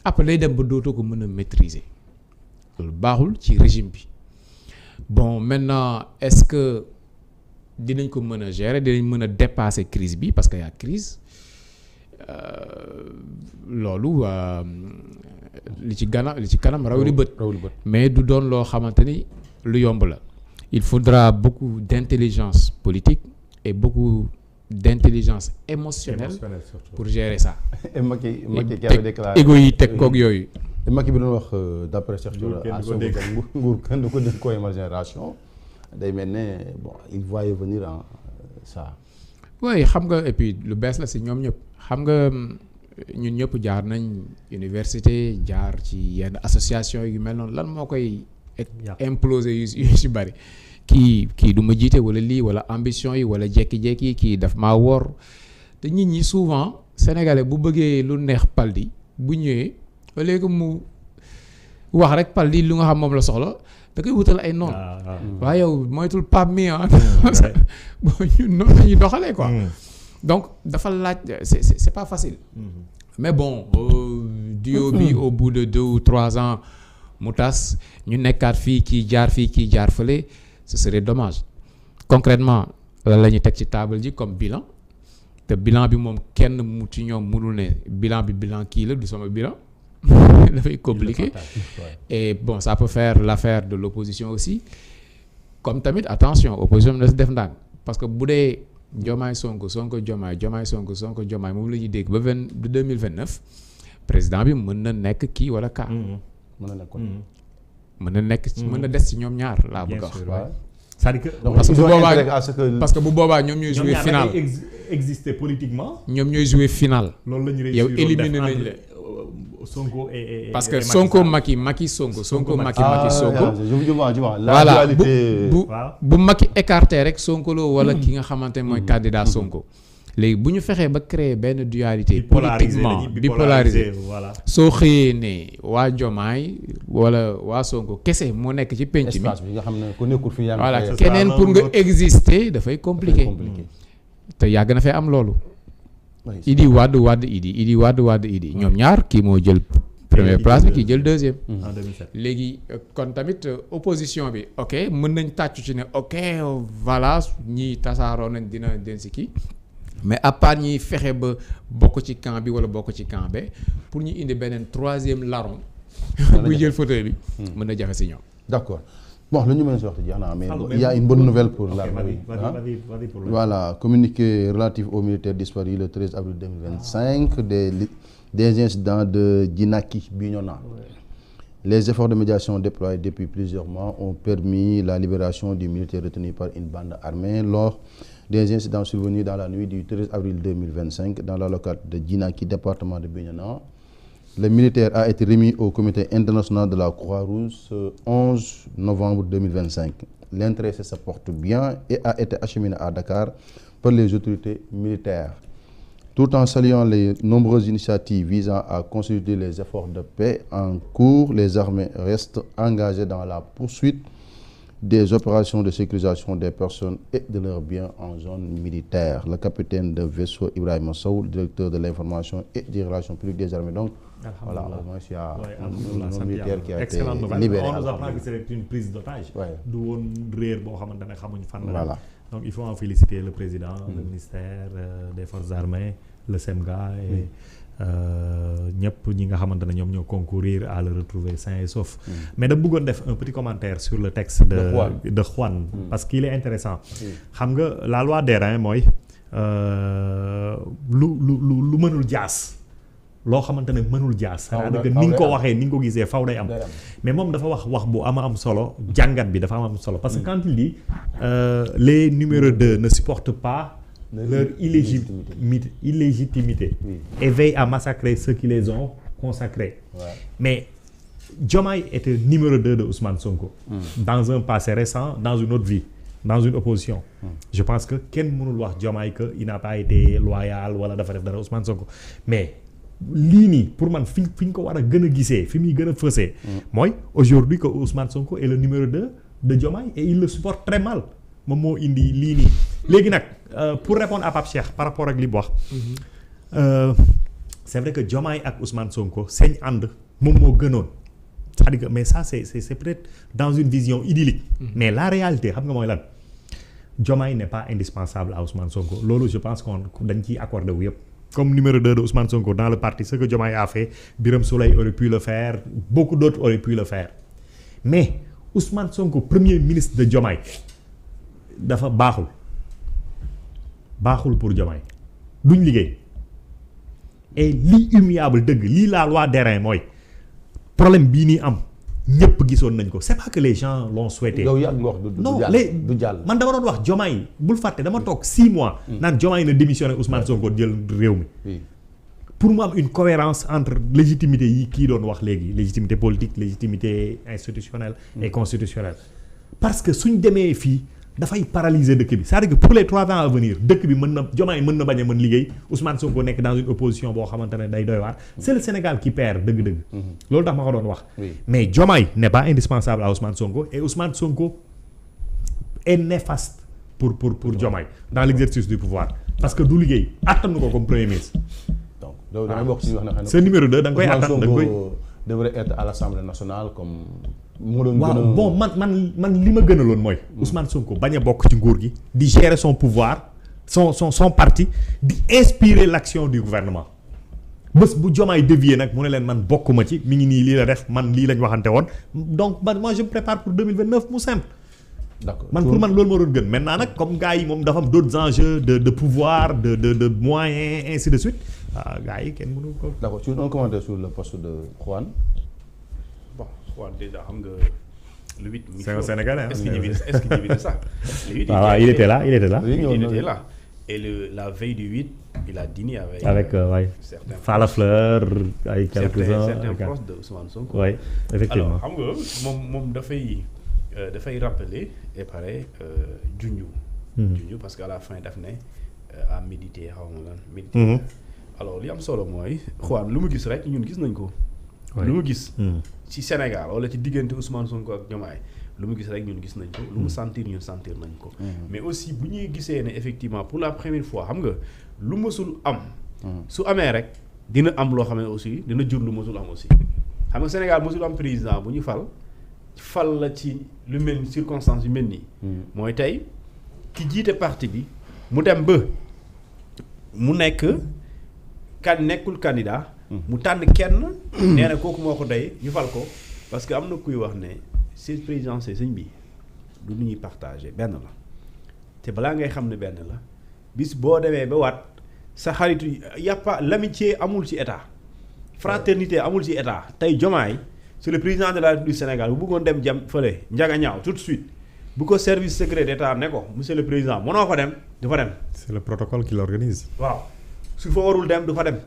après day dem ba dootoo ko mën a maîtriser loolu baaxul ci régime bi bon maintenant est-ce que dinañ ko mën a gérer dinañ mën a dépasser crise bi parce que y a crise loolu li ci kanam raw li bët mais du doon loo xamante ni lu yomb la il faudra beaucoup d'intelligence politique et beaucoup d'intelligence émotionnelle pour gérer ça. et Macky qui avait déclaré égo yi teg koog yooyu. Macky bi doon wax d'après Cheikh Dior nguur kenn du ko dégg cohésion génération day mel ne bon il voyait venir en ça. oui xam nga et puis lu bees la si ñoom ñëpp xam nga ñun ñëpp jaar nañ université jaar ci yenn association yu mel noonu lan moo koy imploser yu si bari kii du ma jiite wala lii wala ambition yi wala jékki-jékki kii daf maa wor te nit ñi souvent sénégalais bu bëggee lu neex Paldi bu ñëwee ba léegi mu wax rek Paldi lu nga xam moom la soxla da koy wutal ay noonu. waaye yow moytul Pape mi bon ñun noonu la ñuy doxalee quoi. donc dafa laaj c'est pas facile. mais bon duo bi au bout de 2 ou 3 ans mu tas ñu nekkaat fii kii jaar fële. ce serait dommage concrètement lan la ñuy teg ci table ji comme bilan te bilan bi moom kenn mu ci ñoom mënul ne bilan kii la du sama bilan dafay compliqué et bon ça peut faire l'affaire de l'opposition aussi comme tamit attention opposition na si def ndànk parce que bu dee Diomaye Sonko Diomaye moom la ñuy dégg ba 2029 président bi mën na nekk kii wala kaa mën na des ci ñoom ñaar laa bëgg a wax. c'est-à-dire que parce que bu boobaa ñoom ñooy jouer final exister politiquement. ñoom ñooy jouer final. loolu la ñu yow éliminé nañ la. Sonko et parce que Sonko Macky Sonko. voilà bu Macky écarté rek Sonko la wala ki nga xamante mooy candidat Sonko. léegi bu ñu fexee ba créer benn dualité politiquement bipolarisé voilà soo xëyee ne waa Diomaye wala waa Sonko kese moo nekk ci penc mi nga xam ne ku nekkul fi voilà keneen pour nga exister dafay compliqué te yàgg na fee am loolu Idi Wade Idi ñoom ñaar kii moo jël première place bi kii jël deuxième en 2007 léegi kon tamit opposition bi ok mën nañ tàccu ci ne ok voilà ñii tasaaroo nañ dina den si kii mais à part ñuy fexe ba bokk ci camp bi wala bokk ci camp be pour ñu indi beneen 3e larron buy jël fauteuil bi mën na jafe si ñoom. d'accord bon lu ñu mën a si wax jeex na mais il y a une bonne nouvelle pour l'armée. Voilà, communiqué relatif aux militaires disparus le 13 avril 2025 des incidents de Djinaki Bignona. Les efforts de médiation déployés depuis plusieurs mois ont permis la libération du militaire retenu par une bande armée lors des incidents survenus dans la nuit du 13 avril 2025 dans la localité de Djinaki, département de Bignona. Le militaire a été remis au comité international de la Croix-Rouge ce 11 novembre 2025. L'intéressé se porte bien et a été acheminé à Dakar par les autorités militaires. Tout en saluant les nombreuses initiatives visant à consolider les efforts de paix en cours, les armées restent engagées dans la poursuite des opérations de sécurisation des personnes et de leurs biens en zone militaire. Le capitaine de vaisseau Ibrahima Sow, directeur de l'information et des relations publiques des armées. Donc, voilà, au moins il y a un militaire qui a été libéré. On nous apprend que c'est une prise d'otage. Du woon réer boo xamante ne xamuñ fan la. Voilà. Donc il faut en féliciter le président, le ministère des forces armées, le SEMGA et ñëpp ñi nga xamante ne ñoom ñoo concourir à le retrouver sain et sauf. Mais da bëggoon def un petit commentaire sur le texte de Juan parce qu'il est intéressant. Xam nga la loi d'airain mooy lu mënul jaas. loo xamante ne mënul jaas. c'est-à-dire que ni nga ko waxee ni nga ko gisee faw day am. mais moom dafa wax bu am solo jàngat bi dafa am solo parce que quand il dit les numéros 2 ne supportent pas leur illégitimité et veillent à massacrer ceux qui les ont consacrés. Mais Diomaye était numéro 2 de Ousmane Sonko. Dans un passé récent, dans une autre vie, dans une opposition. Je pense que kenn mënul wax Diomaye que il n'a pas été loyal wala dafa def dara Ousmane Sonko mais. lii nii pour man fi ñu ko war a gën a gisee fi muy gën a fësee mooy aujourd'hui que Ousmane Sonko est le numéro 2 de Diomaye et il le supporte très mal moom moo indi lii nii léegi nag pour répondre à Pape Cheikh par rapport ak li mu wax c'est vrai que Diomaye ak Ousmane Sonko seen ànd moom moo gënoon c'est-à-dire que mais ça c'est peut-être dans une vision idyllique mais la réalité xam nga mooy lan Diomaye n'est pas indispensable à Ousmane Sonko loolu je pense qu'on dañ ciy accordé wu yëpp comme numéro 2 de Ousmane Sonko dans le parti ce que Diomaye a fait Birame Souleye aurait pu le faire beaucoup d'autres auraient pu le faire mais Ousmane Sonko premier ministre de Diomaye dafa baaxul pour Diomaye duñ liggéey et lii immuable dëgg lii la loi d'airain mooy problème bii nii am ñëpp gisoon nañ ko c'est pas que les gens l'ont souhaité. yow yaa ngi wax du jàll man dama doon wax Diomaye bul fàtte dama toog 6 mois. naan Diomaye na démissionné Ousmane Sonko jël réew mi. pour mu am une cohérence entre légitimité yi kii doon wax léegi légitimité politique légitimité institutionnelle et constitutionnelle parce que suñ demee fii dafay paralyser dëkk bi c'est-à-dire que pour les 3 ans à venir dëkk bi mën na Diomaye mën na bañ a mën liggéey Ousmane Sonko nekk dans une opposition boo xamante ne day doy waar c'est le Sénégal qui perd dëgg-dëgg loolu tax ma ko doon wax mais Diomaye n'est pas indispensable à Ousmane Sonko et Ousmane Sonko est néfaste pour Diomaye dans l'exercice du pouvoir parce que du liggéey attanu ko comme premier ministre donc da ngay bokk ci wax na ce numéro 2 da nga koy attan da nga koy devrait être à l'Assemblée nationale comme waaw bon man li ma gënaloon mooy Ousmane Sonko bañ a bokk ci nguur gi di gérer son pouvoir son parti di inspirer l'action du gouvernement bés bu Diomaye dévier nag mu ne leen man bokkuma ci mi ngi nii lii la def man lii lañ waxante woon donc moi je me prépare pour 2029 mu simple d'accord pour man loolu moo doon gën maintenant nag comme gars yi moom dafa am d'autres enjeux de pouvoir de moyens ainsi de suite gars yi kenn mënu ko. d'accord tu un commentaire sur le poste de Juan. Bon Juan déjà xam nga le 8. c'est un Sénégalais est-ce qu'il vit ça. Le 8 il était là. Il était là et la veille du 8 il a dîné avec certains Falla Fleur ay quelques-uns certains proches de Ousmane Sonko. Oui effectivement. Alors xam nga moom dafay rappeler et pareil junju parce que à la fin daf ne à méditer xaw ma lan méditer. Alors li am solo mooy Juan lu mu gis rek ñun gis nañ ko. lu mu gis. ci Sénégal wala ci diggante Ousmane Sonko ak Diomaye lu mu gis rek ñun gis nañ ko. lu mu sentir ñun sentir nañ ko. mais aussi bu ñuy gisee ne effectivement pour la première fois xam nga lu mësul am. su amee rek dina am loo xam ne aussi dina jur lu mësul am aussi. xam nga Sénégal mësul am président bu ñu fal la ci lu mel ni circonstance yu mel nii. mooy tey ki jiite parti bi mu dem ba mu nekk. nekkul candidat mu tànn kenn nee na kooku moo ko doy ñu fal ko parce que am na kuy wax ne siège présidentiel sëñ bi du lu ñuy partagé benn la te balaa ngay xam ne benn la bis boo demee ba waat sa xaritu y a pas l'amitié amul ci état fraternité amul ci état tey Diomaye c'est le président de la République du Sénégal bu bëggoon dem jam fële njaga ñaaw tout de suite bu ko service secret d'état ne ko monsieur le président mënoo fa dem du fa dem. c'est le protocole qui l'organise. waaw su fa warul dem du fa dem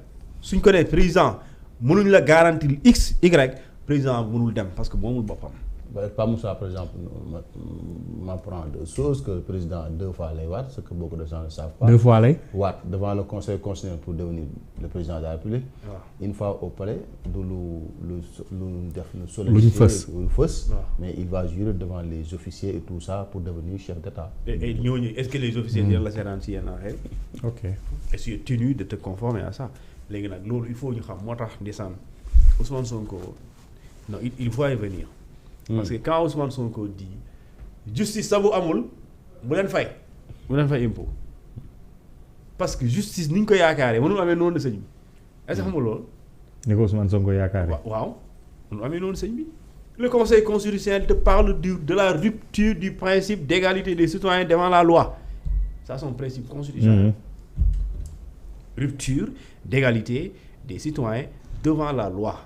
suñ ko nee président mënuñ la garantir x y président mënul dem parce que moomul boppam. Pa Moussa par exemple m'apprend deux choses que le président 2 fois lay waat ce que beaucoup de gens ne savent pas. 2 fois lay waat devant le conseil constitutionnel pour devenir le président de la République. Une fois au palais du lu def lu sollicité lu fës. Mais il va jurer devant les officiers et tout ça pour devenir chef d'État. Et ñooñu est-ce que les officiers dinañ la seetaan si yenn affaire. ok est-ce que tu es tenu de te conformer à ça léegi nag loolu il faut ñu xam moo tax ndeysaan Ousmane Sonko non il faut y venir. Parce que quand Ousmane Sonko dit justice sa bu amul bu leen fay impôt parce que justice ni ñu ko yaakaaree mënul amee noonu sëñ bi est-ce que xam nga loolu. ni ko Ousmane Sonko yaakaaree. waaw mënul amee noonu sëñ bi. Le Conseil constitutionnel te parle de la rupture du principe d'égalité des citoyens devant la loi ça c'est un principe constitutionnel. Rupture d'égalité des citoyens devant la loi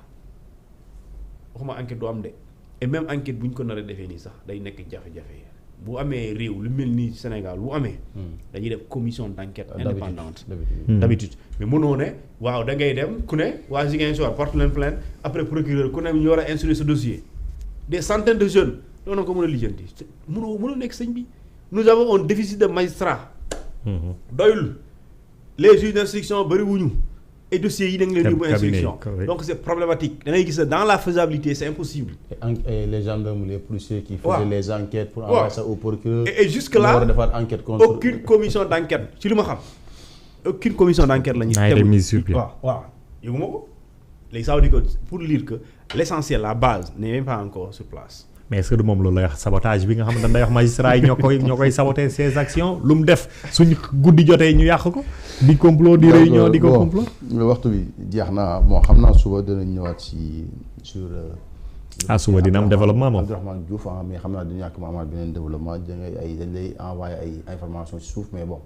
waxuma enquête du am de. et même enquête bu ñu ko nar a defee nii sax day nekk jafe-jafe bu amee réew lu mel ni Sénégal bu amee. dañuy def commission d'enquête indépendante. d'habitude mais mënoo ne waaw da ngay dem ku ne waa Ziguinchor porte leen plainte après procureur ku ne ñu war a instruire ce dossier des centaines de jeunes doon ko mën a lijjanti mënoo nekk sëñ bi. nous avons un déficit de magistrats. doyul les juges d'instruction bëri wuñu et dossiers yi da nga leen yóbbu instruction donc c'est problématique da ngay gis dans la faisabilité c'est impossible. Et les gendarmes les policiers qui faisaient les enquêtes pour envoyer ça au procureur. Et jusque là war a defaat enquête contre aucune commission d'enquête ci li ma xam aucune commission d'enquête la ñuy. mise sur pied waaw yëguma ko léegi ça veut dire que pour lire que l'essentiel la base n'est même pas encore sur place. mais est-ce que du moom loolu lay wax sabotage bi nga xam ne day wax magistrat yi ñoo koy saboter ses actions lu mu def suñ guddi jotee ñu yàq ko di complot di réunion di ko complot. waxtu bi jeex na bon xam naa suba dinañ ñëwaat sur. suba dina am développement moom. Abdourahmane Diouf mais xam naa du ñàkk ma amaat beneen développement dañ lay envoyé ay information ci suuf mais bon.